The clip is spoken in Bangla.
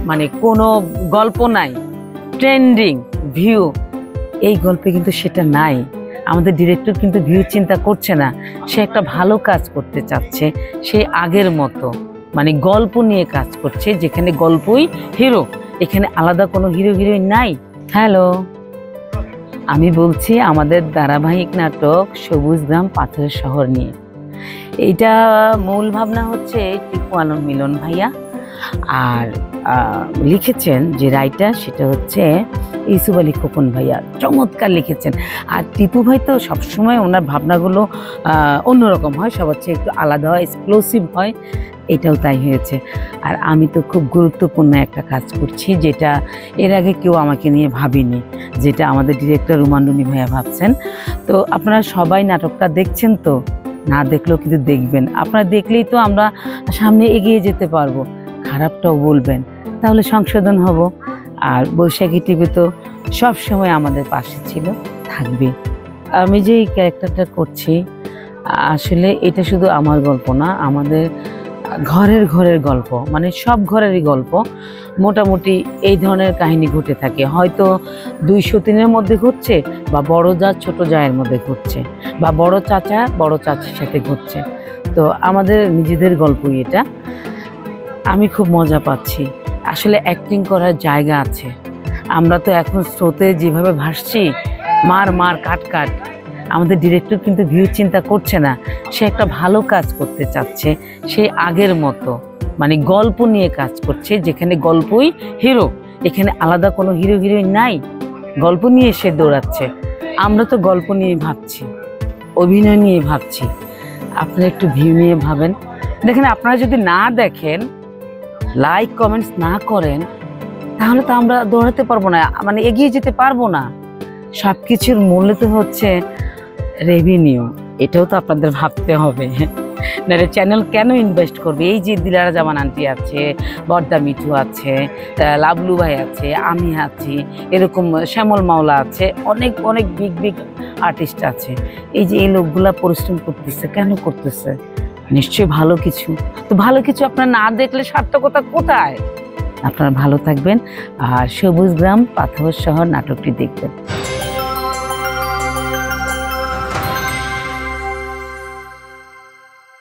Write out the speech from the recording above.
মানে কোনো গল্প নাই, ট্রেন্ডিং ভিউ, এই গল্পে কিন্তু সেটা নাই। আমাদের ডিরেক্টর কিন্তু ভিউ চিন্তা করছে না, সে একটা ভালো কাজ করতে চাচ্ছে, সে আগের মতো মানে গল্প নিয়ে কাজ করছে, যেখানে গল্পই হিরো, এখানে আলাদা কোনো হিরো হিরোইন নাই। হ্যালো, আমি বলছি আমাদের ধারাবাহিক নাটক সবুজ গ্রাম পাথরের শহর নিয়ে। এইটা মূল ভাবনা হচ্ছে টিপু আলম মিলন ভাইয়া, আর লিখেছেন যে রাইটার সেটা হচ্ছে ইউসুফ আলী খোকন ভাইয়া, চমৎকার লিখেছেন। আর টিপু ভাই তো সবসময় ওনার ভাবনাগুলো অন্যরকম হয়, সবার চেয়ে একটু আলাদা হয়, এক্সক্লুসিভ হয়, এটাও তাই হয়েছে। আর আমি তো খুব গুরুত্বপূর্ণ একটা কাজ করছি, যেটা এর আগে কেউ আমাকে নিয়ে ভাবিনি, যেটা আমাদের ডিরেক্টর রুমান্ডুনি ভাইয়া ভাবছেন। তো আপনারা সবাই নাটকটা দেখছেন তো? না দেখলেও কিন্তু দেখবেন, আপনারা দেখলেই তো আমরা সামনে এগিয়ে যেতে পারবো, খারাপটাও বলবেন, তাহলে সংশোধন হব। আর বৈশাখী টিভি তো সবসময় আমাদের পাশে ছিল, থাকবে। আমি যে এই ক্যারেক্টারটা করছি, আসলে এটা শুধু আমার গল্প না, আমাদের ঘরের ঘরের গল্প, মানে সব ঘরেরই গল্প মোটামুটি এই ধরনের কাহিনী ঘটে থাকে। হয়তো 203-এর মধ্যে ঘটছে, বা বড় যা ছোট জায়ের মধ্যে ঘটছে, বা বড় চাচা বড় চাচির সাথে ঘটছে। তো আমাদের নিজেদের গল্পই এটা। আমি খুব মজা পাচ্ছি, আসলে অ্যাক্টিং করার জায়গা আছে। আমরা তো এখন স্রোতে যেভাবে ভাসছি, মার মার কাট কাট, আমাদের ডিরেক্টর কিন্তু ভিউ চিন্তা করছে না, সে একটা ভালো কাজ করতে চাচ্ছে, সে আগের মতো মানে গল্প নিয়ে কাজ করছে, যেখানে গল্পই হিরো, এখানে আলাদা কোনো হিরো হিরোইন নাই, গল্প নিয়ে সে দৌড়াচ্ছে। আমরা তো গল্প নিয়ে ভাবছি, অভিনয় নিয়ে ভাবছি, আপনারা একটু ভিউ নিয়ে ভাবেন। দেখেন, আপনারা যদি না দেখেন, লাইক কমেন্টস না করেন, তাহলে তো আমরা দৌড়াতে পারবো না, মানে এগিয়ে যেতে পারবো না। সব কিছুর মূল্য তো হচ্ছে রেভিনিউ, এটাও তো আপনাদের ভাবতে হবে। নাহলে চ্যানেল কেন ইনভেস্ট করবে? এই যে দিলারা জামান আন্টি আছে, বর্দা মিঠু আছে, লাবলু ভাই আছে, আমি আছি, এরকম শ্যামল মাওলা আছে, অনেক অনেক বিগ বিগ আর্টিস্ট আছে। এই যে এই লোকগুলা পরিশ্রম করতেছে, কেন করতেছে? নিশ্চয়ই ভালো কিছু। তো ভালো কিছু আপনারা না দেখলে সার্থকতা কোথায়? আপনারা ভালো থাকবেন আর সবুজ গ্রাম পাথর শহর নাটকটি দেখবেন।